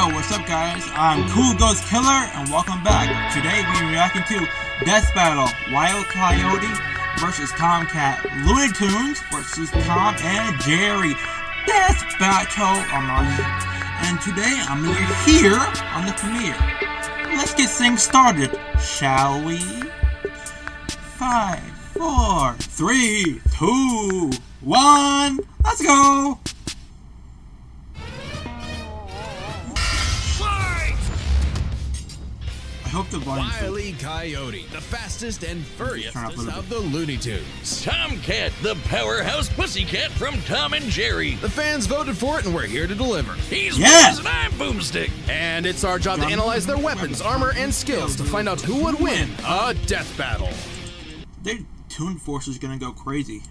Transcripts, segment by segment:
Yo, what's up guys? I'm Cool Ghost Killer and welcome back. Today we're reacting to Death Battle, Wile Coyote versus Tomcat, Looney Tunes versus Tom and Jerry. Death Battle and today I'm here on the premiere. Let's get things started, shall we? 5, 4, 3, 2, 1, let's go! I hope the Wile E Coyote, the fastest and furriest of the Looney Tunes. Tomcat, the powerhouse pussycat from Tom and Jerry. The fans voted for it and we're here to deliver. He's Wiz and I'm Boomstick. And it's our job to analyze their weapons, armor, and skills to find out who would win a death battle. Their Toon Force is gonna go crazy.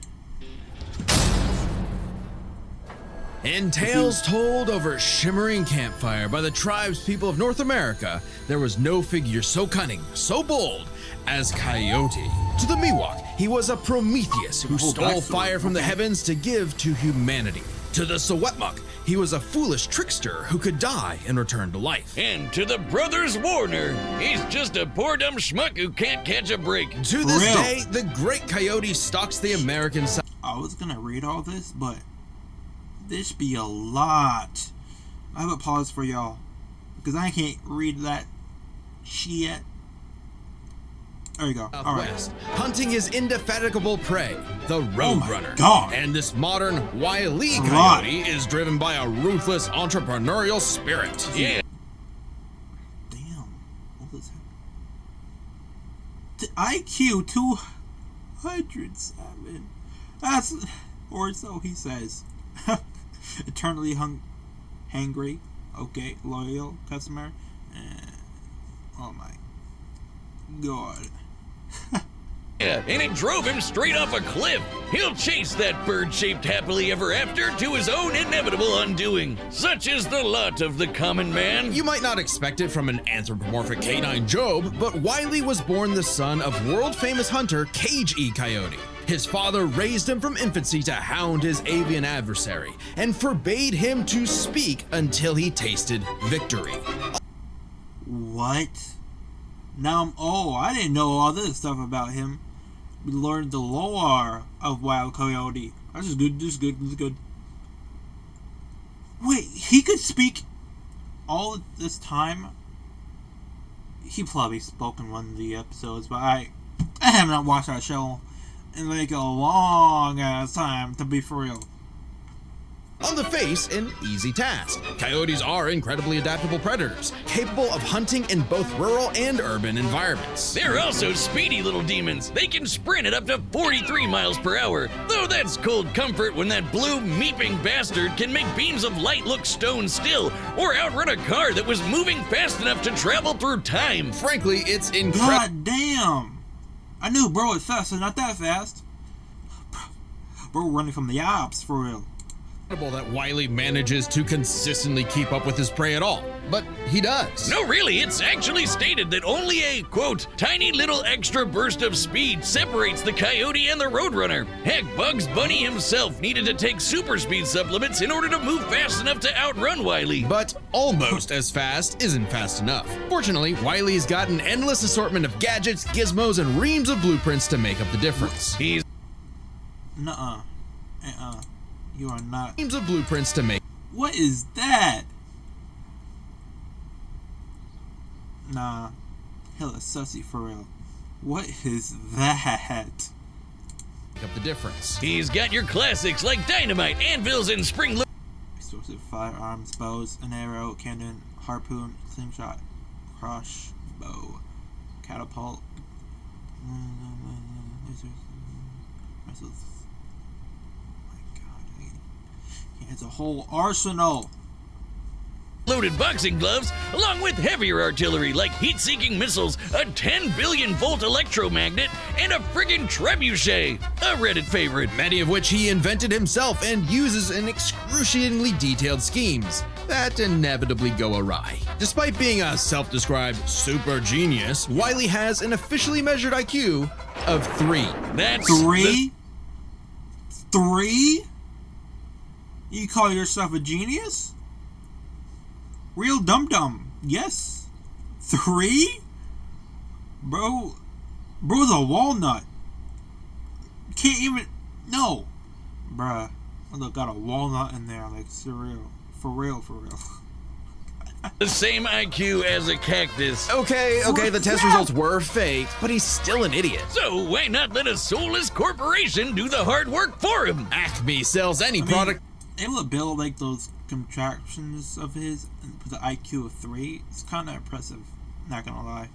In tales told over a shimmering campfire by the tribespeople of North America, there was no figure so cunning, so bold as Coyote. To the Miwok, he was a Prometheus who stole fire from the heavens to give to humanity. To the Sewetmuk, he was a foolish trickster who could die and return to life. And to the Brothers Warner, he's just a poor dumb schmuck who can't catch a break. To this day, the great Coyote stalks the American side. I was gonna read all this, but this be a lot. I have a pause for y'all because I can't read that shit. There you go. Southwest, hunting his indefatigable prey, the Roadrunner. And this modern Wile E Coyote is driven by a ruthless entrepreneurial spirit. Yeah. Damn. What was that? IQ 207. That's, or so he says. Eternally hangry. Okay, loyal customer. Oh my god. Yeah, and it drove him straight off a cliff. He'll chase that bird-shaped happily ever after to his own inevitable undoing. Such is the lot of the common man. You might not expect it from an anthropomorphic canine Job, but Wile E was born the son of world-famous hunter Cage E Coyote. His father raised him from infancy to hound his avian adversary and forbade him to speak until he tasted victory. What? Now I didn't know all this stuff about him. We learned the lore of Wile Coyote. This is good, this is good, this is good. Wait, he could speak all of this time? He probably spoke in one of the episodes, but I have not watched that show in like a long ass time, to be for real. On the face, an easy task. Coyotes are incredibly adaptable predators, capable of hunting in both rural and urban environments. They're also speedy little demons. They can sprint at up to 43 miles per hour, though that's cold comfort when that blue meeping bastard can make beams of light look stone still, or outrun a car that was moving fast enough to travel through time. Frankly, it's incredible. God damn! I knew bro was fast, so not that fast. Bro running from the ops, for real. That Wile E manages to consistently keep up with his prey at all, but he does. No, really, it's actually stated that only a, quote, tiny little extra burst of speed separates the Coyote and the Roadrunner. Heck, Bugs Bunny himself needed to take super speed supplements in order to move fast enough to outrun Wile E. But almost as fast isn't fast enough. Fortunately, Wile E's got an endless assortment of gadgets, gizmos, and reams of blueprints to make up the difference. He's... Nuh-uh. You are not. Reams of blueprints to make. What is that? Nah. Hella sussy for real. What is that? Make up the difference. He's got your classics like dynamite, anvils, and spring... Explosive firearms, bows, an arrow, cannon, harpoon, slingshot, crossbow, catapult, missiles. It's a whole arsenal. Loaded boxing gloves, along with heavier artillery like heat-seeking missiles, a 10 billion volt electromagnet, and a friggin' trebuchet, a Reddit favorite. Many of which he invented himself and uses in excruciatingly detailed schemes that inevitably go awry. Despite being a self-described super genius, Wile E has an officially measured IQ of 3. That's 3? 3? You call yourself a genius? Real dum-dum. Yes. 3? Bro's a walnut. Can't even... No. Bruh. Look, got a walnut in there like cereal. For real. The same IQ as a cactus. Okay, the test results were fake, but he's still an idiot. So why not let a soulless corporation do the hard work for him? Acme sells any product. Able to build like those contraptions of his with the IQ of 3, it's kind of impressive. Not gonna lie.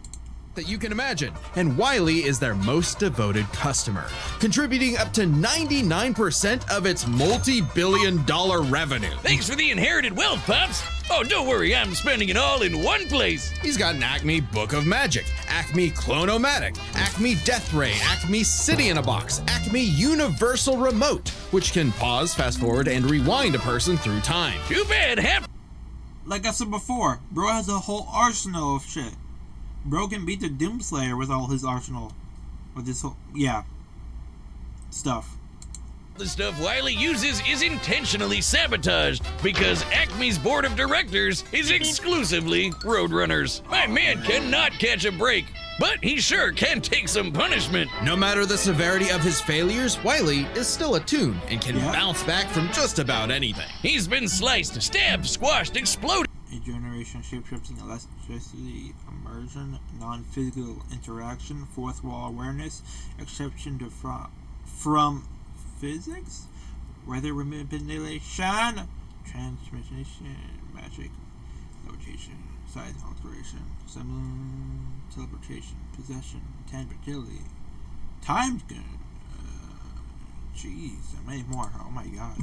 That you can imagine. And Wile E is their most devoted customer, contributing up to 99% of its multi-billion-dollar revenue. Thanks for the inherited wealth, Pops. Oh, don't worry, I'm spending it all in one place. He's got an Acme Book of Magic, Acme Clone-O-Matic, Acme Death Ray, Acme City in a Box, Acme Universal Remote, which can pause, fast forward, and rewind a person through time. Too bad, Like I said before, bro has a whole arsenal of shit. Bro can beat the Doomslayer with all his arsenal. With this whole, stuff. The stuff Wile E uses is intentionally sabotaged because Acme's board of directors is exclusively Roadrunners. My man cannot catch a break, but he sure can take some punishment. No matter the severity of his failures, Wile E is still a Toon and can bounce back from just about anything. He's been sliced, stabbed, squashed, exploded. A generation shapeshifting electricity, immersion, non-physical interaction, fourth wall awareness, exception to from physics, weather manipulation, transmission, magic, levitation, size alteration, summon, teleportation, possession, tangibility, time, jeez, and many more. Oh my god.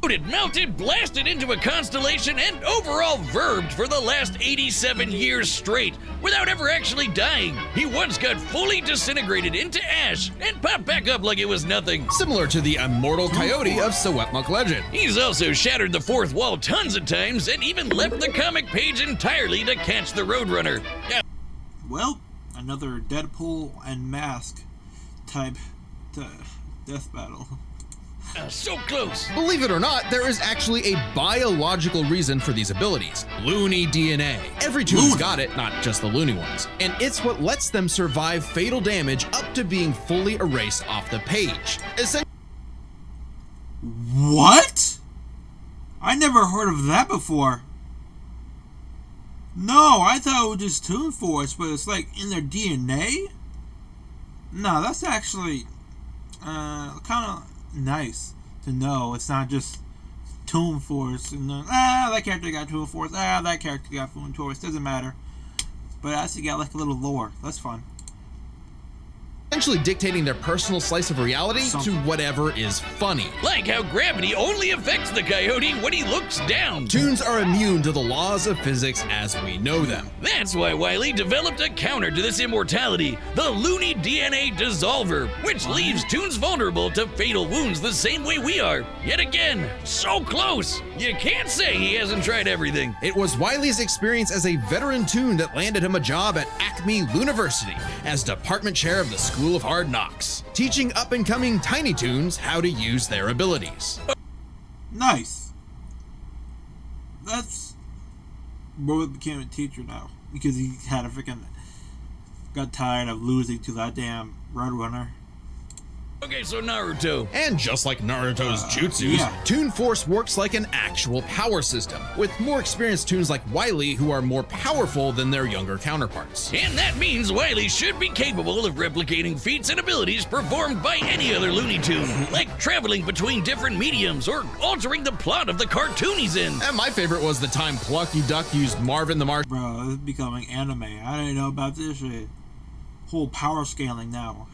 Melted, blasted into a constellation, and overall verbed for the last 87 years straight without ever actually dying. He once got fully disintegrated into ash and popped back up like it was nothing. Similar to the immortal Coyote of Sewetmuk legend. He's also shattered the fourth wall tons of times and even left the comic page entirely to catch the Roadrunner. Well, another Deadpool and Mask type death battle. So close. Believe it or not, there is actually a biological reason for these abilities. Loony DNA. Every Toon's got it, not just the loony ones. And it's what lets them survive fatal damage up to being fully erased off the page. What? I never heard of that before. No, I thought it was just Toon Force, but it's like in their DNA? No, that's actually kind of nice to know. It's not just Toon Force and that character got Toon Force, that character got Toon Force, doesn't matter. But it actually got like a little lore. That's fun. Essentially dictating their personal slice of reality to whatever is funny. Like how gravity only affects the Coyote when he looks down. Toons are immune to the laws of physics as we know them. That's why Wile E developed a counter to this immortality, the Loony DNA Dissolver, which leaves Toons vulnerable to fatal wounds the same way we are. Yet again, so close. You can't say he hasn't tried everything. It was Wile E's experience as a veteran Toon that landed him a job at Acme University as department chair of the School of Hard Knocks, teaching up-and-coming Tiny Toons how to use their abilities. Nice. That's... Bro became a teacher now because he had a freaking... got tired of losing to that damn Roadrunner. Okay, so Naruto. And just like Naruto's jutsus, Toon Force works like an actual power system, with more experienced Toons like Wile E who are more powerful than their younger counterparts. And that means Wile E should be capable of replicating feats and abilities performed by any other Looney Tune, like traveling between different mediums or altering the plot of the cartoon he's in. And my favorite was the time Plucky Duck used Marvin the Martian. Bro, this is becoming anime. I didn't know about this shit. Whole power scaling now.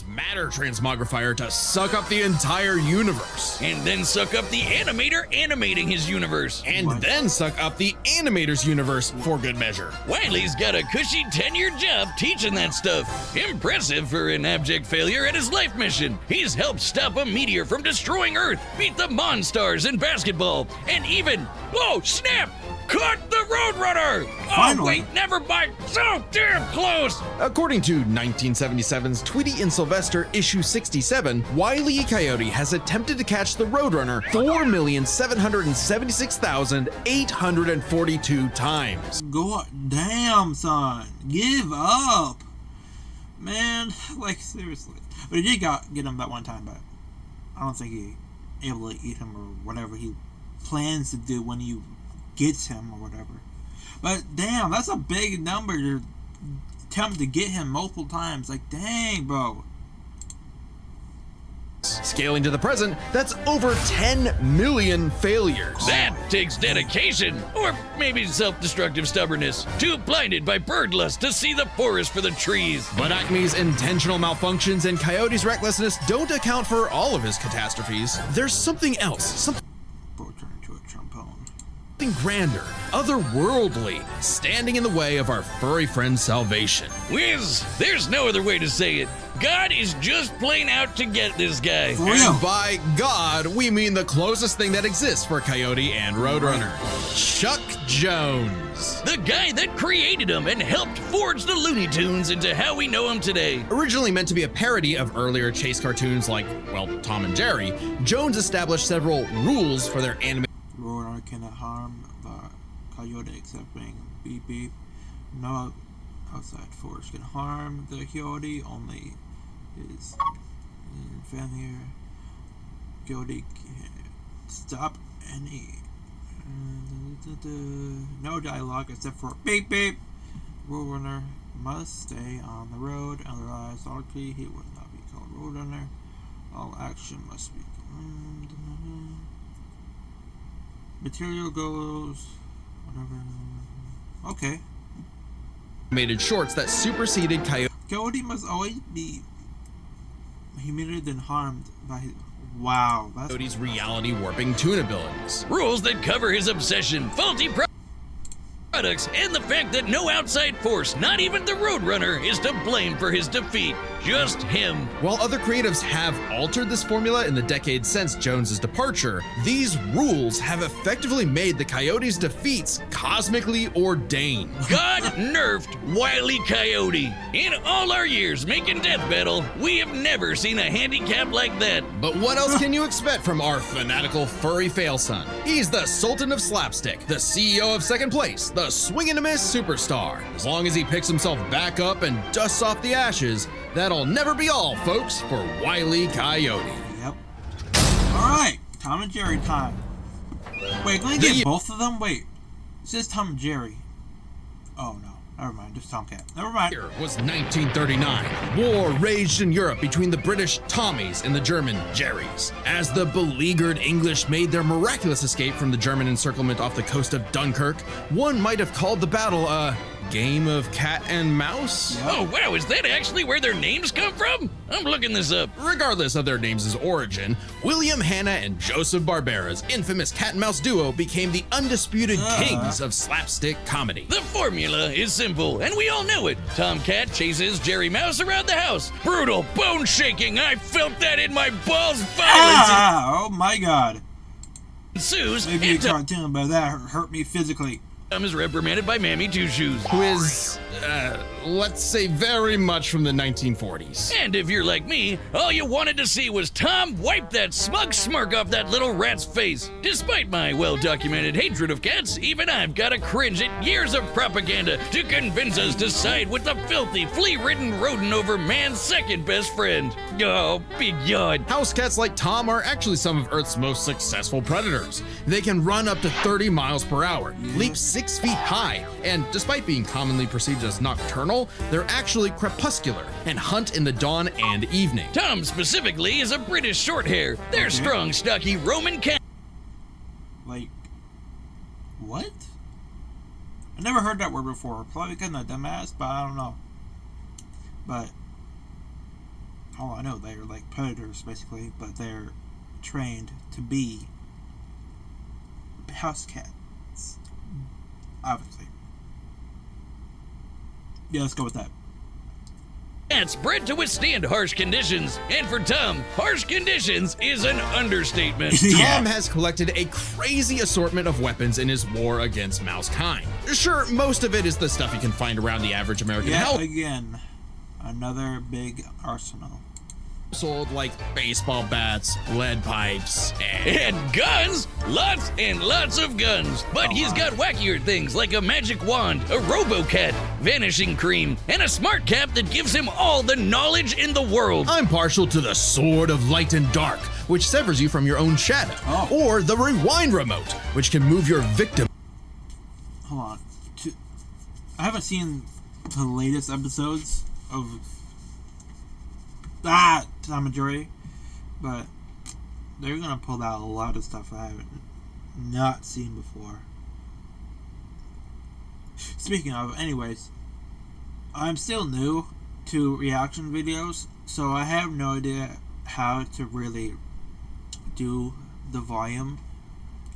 Matter transmogrifier to suck up the entire universe. And then suck up the animator animating his universe. And then suck up the animator's universe for good measure. Wile E's got a cushy 10-year job teaching that stuff. Impressive for an abject failure at his life mission. He's helped stop a meteor from destroying Earth, beat the Monstars in basketball, and even, oh snap, caught the Roadrunner! Roadrunner! Finally. Oh, wait, never mind. So damn close! According to 1977's Tweety and Sylvester issue 67, Wile E. Coyote has attempted to catch the Roadrunner 4,776,842 times. God damn, son. Give up. Man, like, seriously. But he did get him that one time, but I don't think he able to eat him or whatever he plans to do when he gets him or whatever. But damn, that's a big number to attempt to get him multiple times. Like, dang, bro. Scaling to the present, that's over 10 million failures. That takes dedication, or maybe self-destructive stubbornness. Too blinded by bird lust to see the forest for the trees. But Acme's intentional malfunctions and Coyote's recklessness don't account for all of his catastrophes. There's something else, something Bro turned into a trombone. grander, otherworldly, standing in the way of our furry friend's salvation. Wiz, there's no other way to say it. God is just plain out to get this guy. For real. And by God, we mean the closest thing that exists for Coyote and Roadrunner. Chuck Jones. The guy that created him and helped forge the Looney Tunes into how we know him today. Originally meant to be a parody of earlier chase cartoons like, well, Tom and Jerry, Jones established several rules for their animated. Roadrunner cannot harm the coyote except being beep beep. No outside force can harm the coyote, only his family or coyote can stop any. No dialogue except for beep beep. Roadrunner must stay on the road, otherwise likely he would not be called Roadrunner. All action must be. Material goes. Whatever. Okay. Animated shorts that superseded Coyote must always be humiliated and harmed by his. Wow. That's. Coyote's reality warping toon abilities. Rules that cover his obsession, faulty products, and the fact that no outside force, not even the Roadrunner, is to blame for his defeat. Just him. While other creatives have altered this formula in the decades since Jones's departure, these rules have effectively made the Coyote's defeats cosmically ordained. God nerfed Wile E. Coyote. In all our years making Death Battle, we have never seen a handicap like that. But what else can you expect from our fanatical furry fail son? He's the Sultan of Slapstick, the CEO of Second Place, the swing and a miss superstar. As long as he picks himself back up and dusts off the ashes, that'll never be all, folks, for Wile E. Coyote. Yep. Alright. Tom and Jerry time. Wait, can I get both of them? Wait. It says Tom and Jerry. Oh, no. Never mind. Just Tomcat. Never mind. Year was 1939. War raged in Europe between the British Tommies and the German Jerrys. As the beleaguered English made their miraculous escape from the German encirclement off the coast of Dunkirk, one might have called the battle a game of cat and mouse? Oh, wow, is that actually where their names come from? I'm looking this up. Regardless of their names' origin, William Hanna and Joseph Barbera's infamous cat and mouse duo became the undisputed kings of slapstick comedy. The formula is simple, and we all know it. Tomcat chases Jerry Mouse around the house. Brutal, bone-shaking, I felt that in my balls. Violence Oh my god. ensues, Maybe a and cartoon, but that hurt me physically. Tom is reprimanded by Mammy Two Shoes. Who is, let's say, very much from the 1940s. And if you're like me, all you wanted to see was Tom wipe that smug smirk off that little rat's face. Despite my well-documented hatred of cats, even I've got to cringe at years of propaganda to convince us to side with the filthy, flea-ridden rodent over man's second best friend. Oh, big yawn. House cats like Tom are actually some of Earth's most successful predators. They can run up to 30 miles per hour, leap 6 feet high, and despite being commonly perceived as nocturnal, they're actually crepuscular and hunt in the dawn and evening. Tom specifically is a British shorthair. They're strong, stocky Roman cat. Like, what? I never heard that word before. Probably because I'm a dumbass, but I don't know. But all I know, they're like predators basically, but they're trained to be house cats. Obviously. Yeah, let's go with that. cats bred to withstand harsh conditions. And for Tom, harsh conditions is an understatement. Tom has collected a crazy assortment of weapons in his war against mouse kind. Sure, most of it is the stuff you can find around the average American household, again, another big arsenal. like baseball bats, lead pipes, And guns! Lots and lots of guns. But he's got wackier things like a magic wand, a robo-cat, vanishing cream, and a smart cap that gives him all the knowledge in the world. I'm partial to the Sword of Light and Dark, which severs you from your own shadow, or the Rewind Remote, which can move your victim. Hold on. I haven't seen the latest episodes of Tom and Jerry, but they're gonna pull out a lot of stuff I haven't not seen before. Speaking of, anyways, I'm still new to reaction videos, so I have no idea how to really do the volume.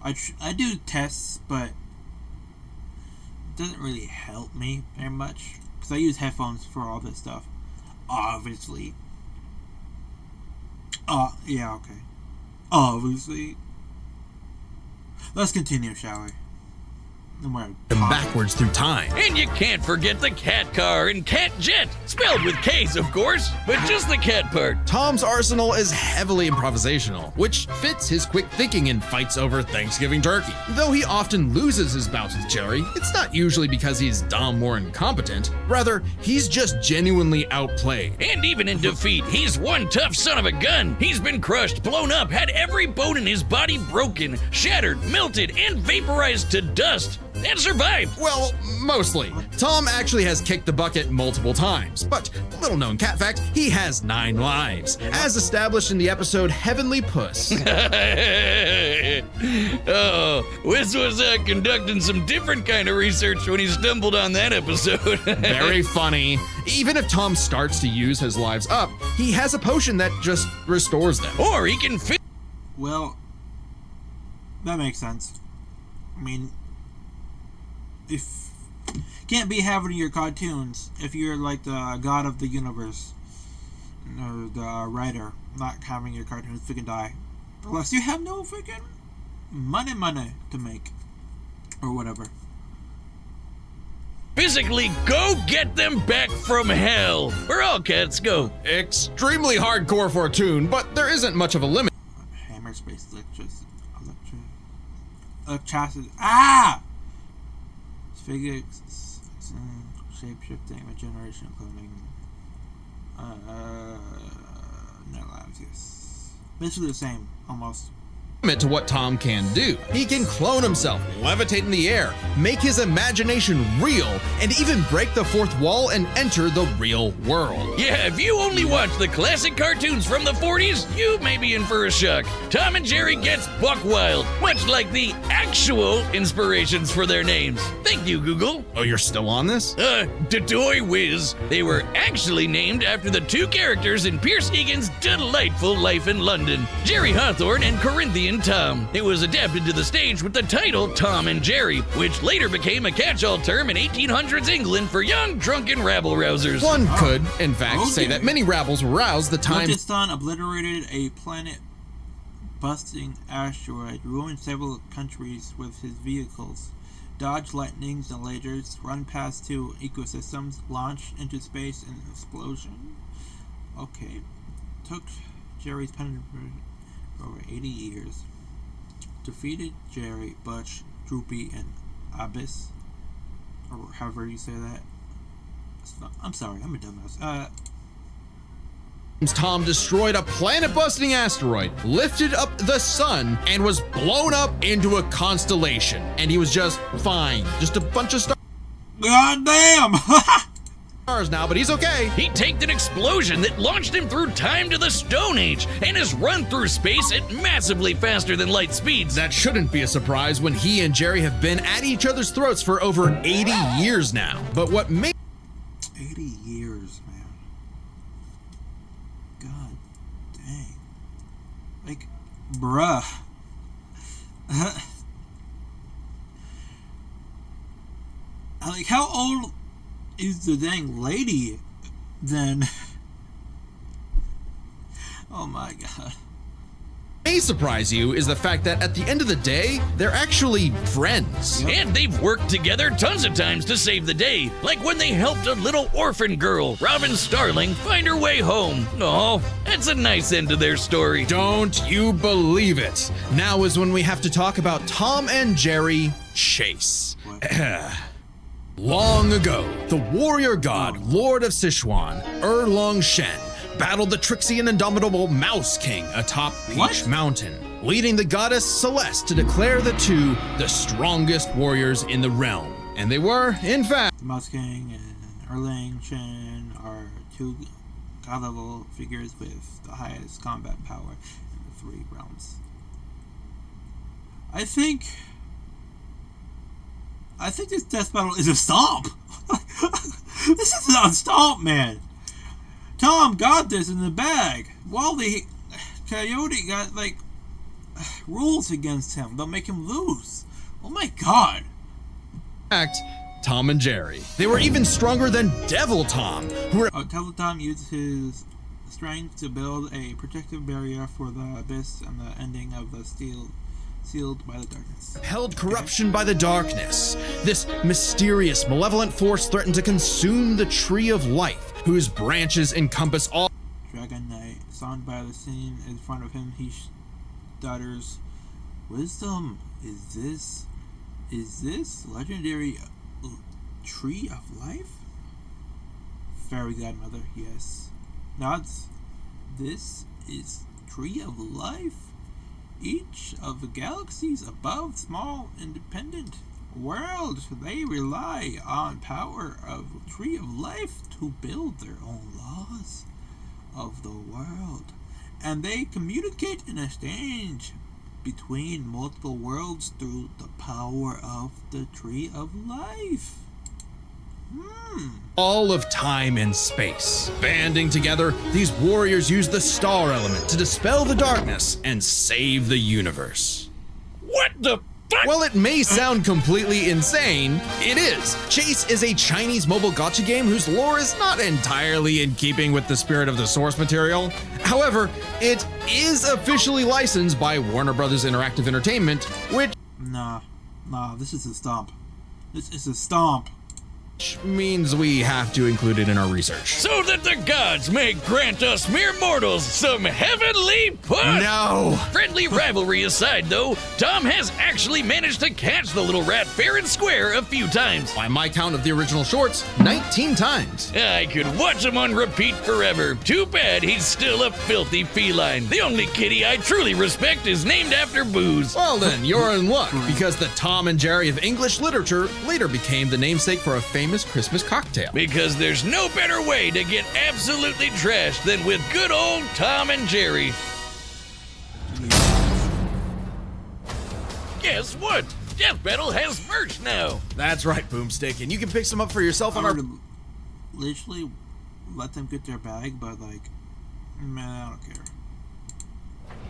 I do tests, but it doesn't really help me very much because I use headphones for all this stuff, obviously. Yeah, okay. Obviously. Let's continue, shall we? Backwards through time. And you can't forget the cat car and cat jet, spelled with K's, of course, but just the cat part. Tom's arsenal is heavily improvisational, which fits his quick thinking in fights over Thanksgiving turkey. Though he often loses his bouts with Jerry, it's not usually because he's dumb or incompetent. Rather, he's just genuinely outplayed. And even in defeat, he's one tough son of a gun. He's been crushed, blown up, had every bone in his body broken, shattered, melted, and vaporized to dust. And survived. Well, mostly. Tom actually has kicked the bucket multiple times, but little known cat fact, he has 9 lives, as established in the episode Heavenly Puss. Wiz was conducting some different kind of research when he stumbled on that episode. Very funny. Even if Tom starts to use his lives up, he has a potion that just restores them. Or he can fit. Well, that makes sense. I mean, if can't be having your cartoons if you're like the god of the universe or the writer, not having your cartoons freaking die unless you have no freaking money to make or whatever. Physically go get them back from hell, where all cats go. Extremely hardcore for a Toon, but there isn't much of a limit. Hammer space electricity. Physics, shape-shifting, regeneration, cloning. No lives, yes. Basically the same, almost. To what Tom can do. He can clone himself, levitate in the air, make his imagination real, and even break the fourth wall and enter the real world. Yeah, if you only watch the classic cartoons from the 40s, you may be in for a shock. Tom and Jerry gets buck wild, much like the actual inspirations for their names. Thank you, Google. Oh, you're still on this? Dodoy Whiz. They were actually named after the 2 characters in Pierce Egan's delightful life in London, Jerry Hawthorne and Corinthian Tom. It was adapted to the stage with the title Tom and Jerry, which later became a catch-all term in 1800s England for young, drunken rabble-rousers. One could, in fact, say that many rabbles were roused the time Pakistan obliterated a planet-busting asteroid, ruined several countries with his vehicles, dodged lightnings and lasers, run past 2 ecosystems, launched into space in an explosion. Okay. Took Jerry's pen over 80 years. Defeated Jerry, Butch, Droopy, and Abyss, or however you say that. I'm sorry, I'm a dumbass. Tom destroyed a planet-busting asteroid, lifted up the sun, and was blown up into a constellation. And he was just fine. Just a bunch of stars. God damn! Now, but he's okay. He tanked an explosion that launched him through time to the Stone Age and has run through space at massively faster than light speeds. That shouldn't be a surprise when he and Jerry have been at each other's throats for over 80 years now. But what makes 80 years, man. God dang. Like, bruh. Like, how old is the dang lady then? my god. May surprise you is the fact that at the end of the day, they're actually friends. And they've worked together tons of times to save the day, like when they helped a little orphan girl, Robin Starling, find her way home. Oh, that's a nice end to their story. Don't you believe it? Now is when we have to talk about Tom and Jerry Chase. Long ago, the warrior god, Lord of Sichuan, Erlong Shen, battled the tricksy and indomitable Mouse King atop Peach Mountain, leading the goddess Celeste to declare the two the strongest warriors in the realm. And they were, in fact, The Mouse King and Erlang Shen are two god-level figures with the highest combat power in the three realms. I think this death battle is a stomp. This is not a stomp, man. Tom got this in the bag. While the Coyote got, like, rules against him. They'll make him lose. Oh my god. Tom and Jerry. They were even stronger than Devil Tom, who were Devil Tom used his strength to build a protective barrier for the abyss and the ending of the steel sealed by the darkness. held corruption by the darkness. This mysterious, malevolent force threatened to consume the Tree of Life, whose branches encompass all. Dragon Knight, stunned by the scene in front of him, he stutters, "Wisdom, is this legendary Tree of Life?" Fairy Godmother, yes. Nods, "This is Tree of Life? Each of the galaxies above small independent worlds, they rely on power of Tree of Life to build their own laws of the world, and they communicate in exchange between multiple worlds through the power of the Tree of Life." All of time and space. Banding together, these warriors use the star element to dispel the darkness and save the universe. What the fuck? While it may sound completely insane, it is. Chase is a Chinese mobile gacha game whose lore is not entirely in keeping with the spirit of the source material. However, it is officially licensed by Warner Brothers Interactive Entertainment, which Nah, this is a stomp. This is a stomp. means we have to include it in our research. So that the gods may grant us mere mortals some heavenly push! No! Friendly rivalry aside, though, Tom has actually managed to catch the little rat fair and square a few times. By my count of the original shorts, 19 times. I could watch him on repeat forever. Too bad he's still a filthy feline. The only kitty I truly respect is named after booze. Well then, you're in luck, because the Tom and Jerry of English literature later became the namesake for a famous Christmas cocktail. Because there's no better way to get absolutely trashed than with good old Tom and Jerry. Guess what? Death Battle has merch now. That's right, Boomstick, and you can pick some up for yourself on I our... would literally let them get their bag, but like, man, I don't care.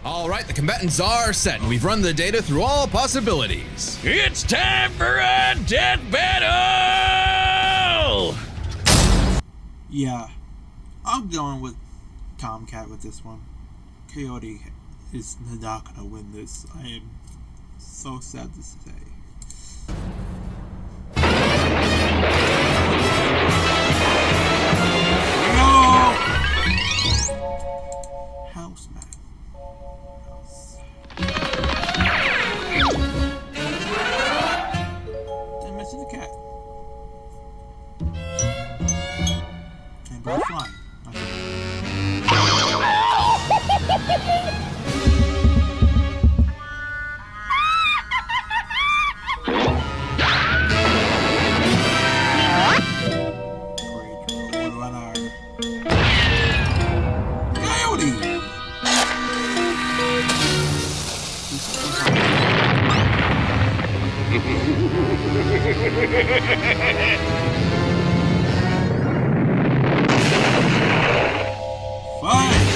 All right, the combatants are set, and we've run the data through all possibilities. It's time for a death battle! Yeah, I'm going with Tomcat with this one. Coyote is not gonna win this. I am so sad to say. No! Houseman. Didn't mention the cat. And bird flying. Okay. Great. What about our Coyote? Fine.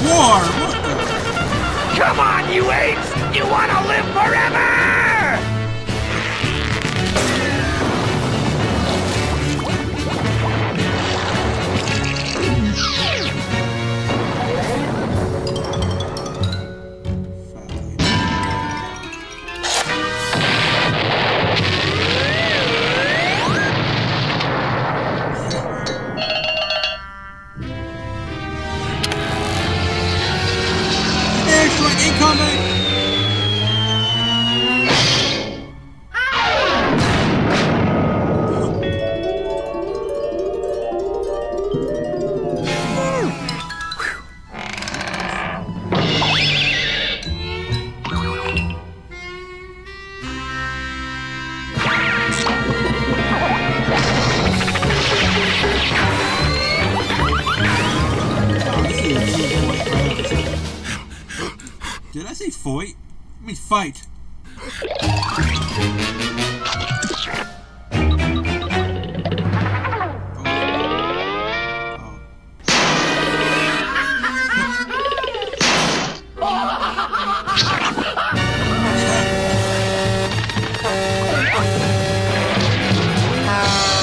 war. What the? Come on, you apes! You want to live forever! Airstrike incoming! Did I say fight? I mean fight.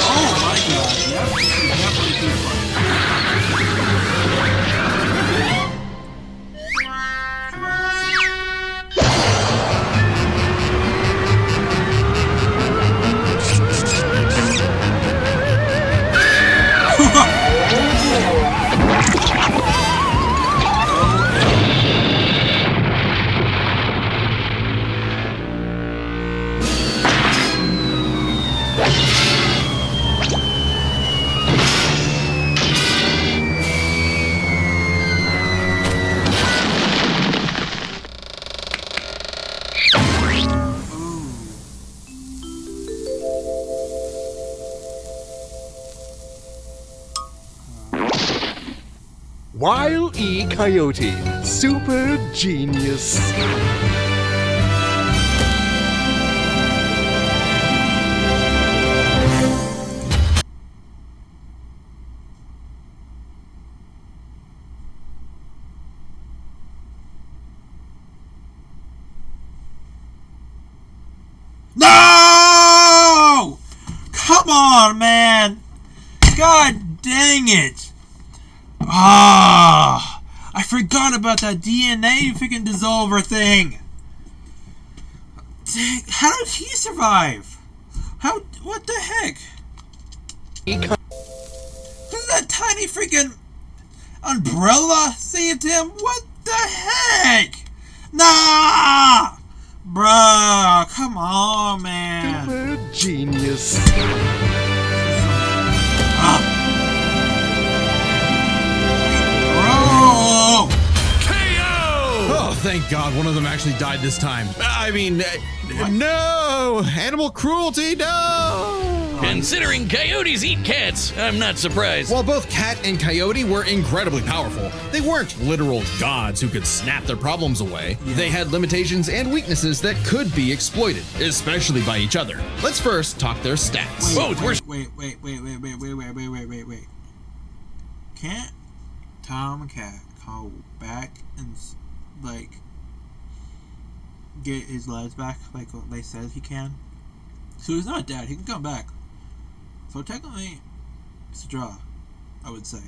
Oh my god, yep, this is definitely too fun. Wile E. Coyote, super genius. No! Come on, man! God dang it! Ah! I forgot about that DNA freaking dissolver thing! Dang, how did he survive? How? What the heck? Does that tiny freaking umbrella saved him? What the heck? Nah! Bruh, come on, man. Super genius. Bro! Oh, thank God one of them actually died this time. I mean, no! Animal cruelty, no! Considering coyotes eat cats, I'm not surprised. While both Cat and Coyote were incredibly powerful, they weren't literal gods who could snap their problems away. They had limitations and weaknesses that could be exploited, especially by each other. Let's first talk their stats. Both were Wait. Can't Tom and Cat go back and, like, get his lives back like they said he can? So he's not dead, he can come back. So technically, it's a draw, I would say.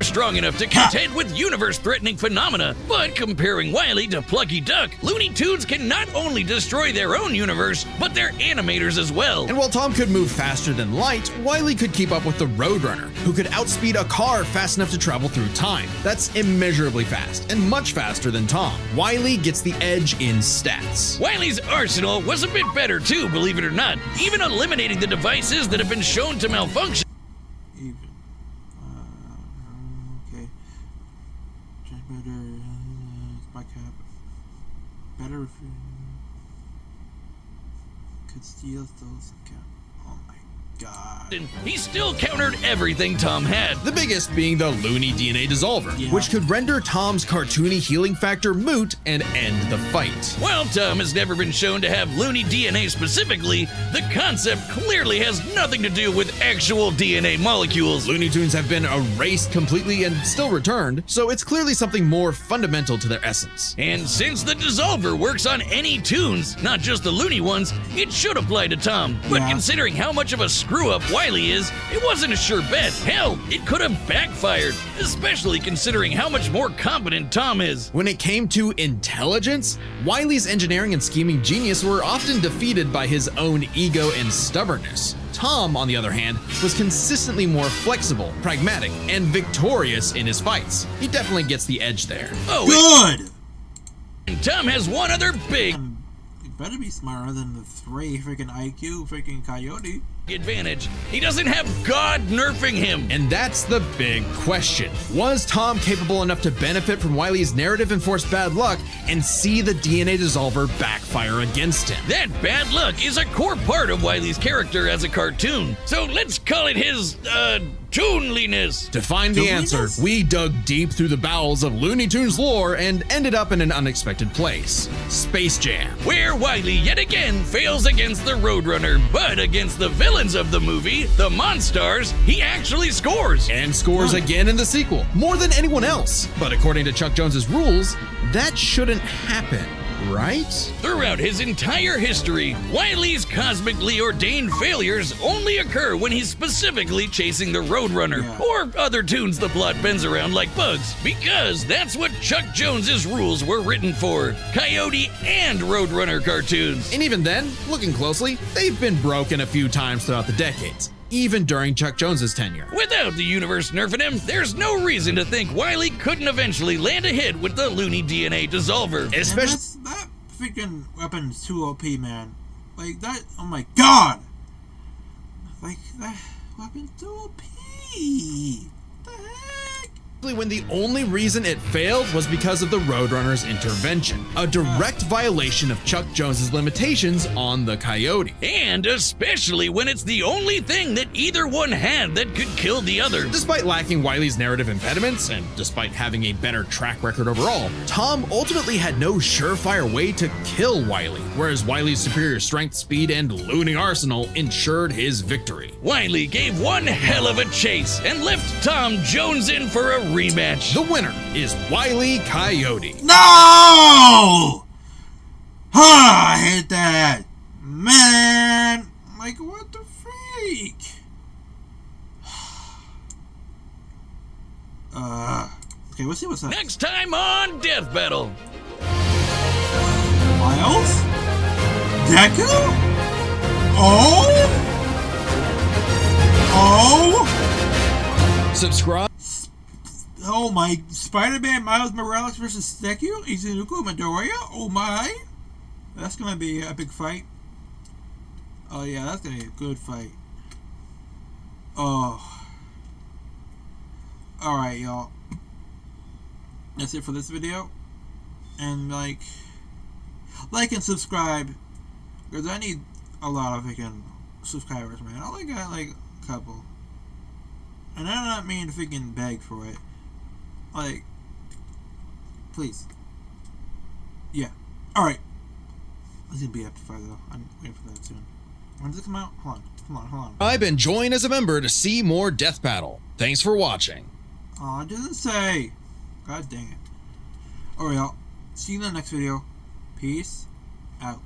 strong enough to contend with universe-threatening phenomena. But comparing Wile E to Plucky Duck, Looney Tunes can not only destroy their own universe, but their animators as well. And while Tom could move faster than light, Wile E could keep up with the Roadrunner, who could outspeed a car fast enough to travel through time. That's immeasurably fast, and much faster than Tom. Wile E gets the edge in stats. Wile E's arsenal was a bit better too, believe it or not, even eliminating the devices that have been shown to malfunction. Even. Okay. Just better. My cap. Better if could steal those cap. Oh my god. He still countered everything Tom had. The biggest being the Looney DNA Dissolver, Yeah. which could render Tom's cartoony healing factor moot and end the fight. While Tom has never been shown to have Looney DNA specifically, the concept clearly has nothing to do with actual DNA molecules. Looney Tunes have been erased completely and still returned, so it's clearly something more fundamental to their essence. And since the Dissolver works on any tunes, not just the Looney ones, it should apply to Tom. But Yeah. considering how much of a screw-up Wile E is, it wasn't a sure bet. Hell, it could have backfired, especially considering how much more competent Tom is. When it came to intelligence, Wile E's engineering and scheming genius were often defeated by his own ego and stubbornness. Tom, on the other hand, was consistently more flexible, pragmatic, and victorious in his fights. He definitely gets the edge there. Oh, Good! and Tom has one other big You better be smarter than the 3 freaking IQ freaking Coyote. advantage. He doesn't have God nerfing him. And that's the big question. Was Tom capable enough to benefit from Wile E's narrative-enforced bad luck and see the DNA Dissolver backfire against him? That bad luck is a core part of Wile E's character as a cartoon. So let's call it his, toonliness. To find the answer, Toonliness? we dug deep through the bowels of Looney Tunes lore and ended up in an unexpected place: Space Jam. Where Wile E yet again fails against the Roadrunner, but against the villains of the movie, the Monstars, he actually scores. And scores again in the sequel, more than anyone else. But according to Chuck Jones's rules, that shouldn't happen, right? Throughout his entire history, Wile E's cosmically ordained failures only occur when he's specifically chasing the Roadrunner, Yeah. or other tunes the plot bends around like bugs, because that's what Chuck Jones's rules were written for: Coyote and Roadrunner cartoons. And even then, looking closely, they've been broken a few times throughout the decades, even during Chuck Jones's tenure. Without the universe nerfing him, there's no reason to think Wile E couldn't eventually land a hit with the Looney DNA Dissolver. Especially That freaking weapon's too OP, man. Like that, oh my god! Like, that weapon's too OP! What the heck? when the only reason it failed was because of the Roadrunner's intervention, a direct violation of Chuck Jones's limitations on the Coyote. And especially when it's the only thing that either one had that could kill the other. Despite lacking Wile E's narrative impediments, and despite having a better track record overall, Tom ultimately had no surefire way to kill Wile E, whereas Wile E's superior strength, speed, and looting arsenal ensured his victory. Wile E gave one hell of a chase and left Tom Jones in for a rematch. The winner is Wile E Coyote. No! I hate that. Man! Like, what the freak? Okay, let's see what's up. Next time on Death Battle. Miles? Deku? Oh? Oh? Subscribe. Oh my, Spider-Man Miles Morales versus Deku? Izuku Midoriya? Oh my. That's gonna be a big fight. Oh yeah, that's gonna be a good fight. Oh. Alright, y'all. That's it for this video. And like and subscribe. Because I need a lot of freaking subscribers, man. I only got like a couple. And I'm not meaning to freaking beg for it. Like, please. Yeah. Alright. This is gonna be after 5 though. I'm waiting for that soon. When does it come out? Hold on. Subscribe and join as a member to see more Death Battle. Thanks for watching. Oh, it doesn't say. God dang it. Alright, y'all. See you in the next video. Peace out.